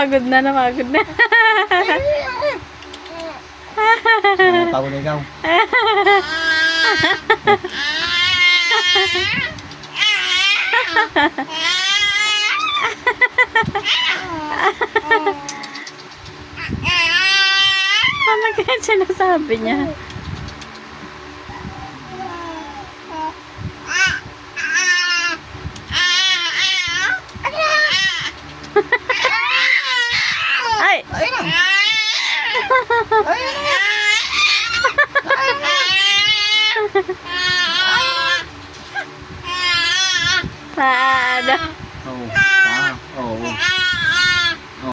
Napagod na, napagod na. Pagod na ikaw. Ano kaya sinasabi niya? Ay! Ayun na. Ayun na. Paano? Oo. Oo.